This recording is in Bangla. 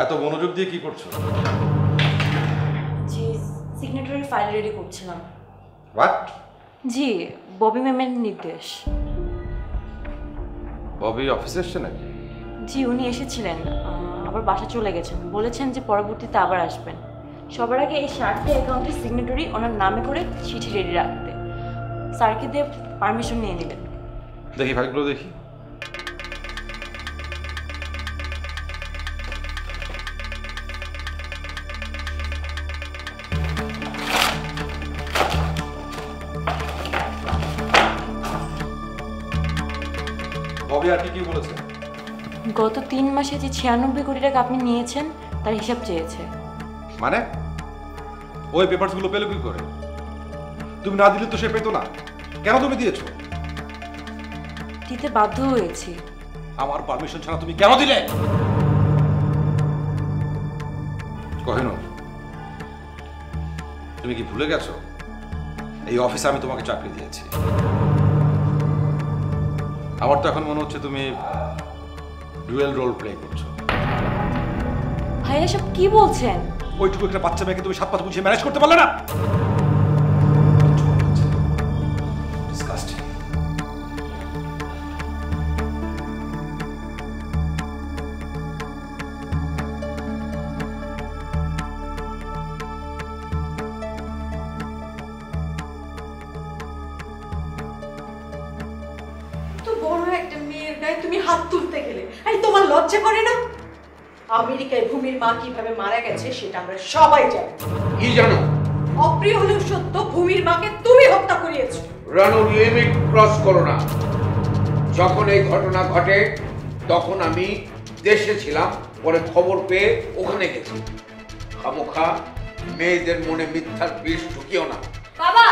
এত মনোযোগ দিয়ে কি করছো? জি সিগনেচারি ফাইল রেডি করছিলাম। হোয়াট? জি ববি ম্যামের নির্দেশ। ববি অফিসে এসছে নাকি? জি উনি এসেছিলেন, আবার বাসা চলে গেছেন, বলেছেন যে পরবর্তীতে আবার আসবেন। সবার আগে এই 60টি অ্যাকাউন্টের সিগনেচারি ওনার নামে করে চিঠি রেডি রাখতে, স্যারকে দিয়ে পারমিশন নিয়ে নেবেন। দেখি ফাইলগুলো দেখি। ববি আর কি বলেছে? গত 3 মাসে যে 96 কোটি টাকা আপনি নিয়েছেন তার হিসাব চেয়েছে। মানে ওই পেপারসগুলো পেলো কি করে? তুমি না দিলে তো সে পেতো না, কেন তুমি দিয়েছো? দিতে বাধ্য হয়েছি। আমার পারমিশন ছাড়া তুমি কেন দিলে? কোহিনূর, তুমি কি ভুলে গেছো এই অফিসে আমি তোমাকে চাকরি দিয়েছি? আমার তো এখন মনে হচ্ছে তুমি ডুয়েল রোল প্লে করছো। ভাইয়া সব কি বলছেন? ওইটুকু একটা বাচ্চা মেয়েকে তুমি 7 পাঁচ বুঝিয়ে ম্যানেজ করতে পারলে না? Disgusting. তো বড় একটা মেয়ের গায়ে তুমি হাত তুলতে গেলে, আরে তোমার লজ্জা করে না? আমেরিকায় ভূমির মা কিভাবে মারা গেছে সেটা আমরা সবাই জানি। কি জানো? অপ্রিয় হলেও সত্য, ভূমির মাকে তুমি হত্যা করিয়েছো। রানু, লিমিট ক্রস করো না। যখন এই ঘটনা ঘটে তখন আমি দেশে ছিলাম, পরে খবর পেয়ে ওখানে গেছি। খামোখা মেয়েদের মনে মিথ্যার বিষ ঢুকিও না। বাবা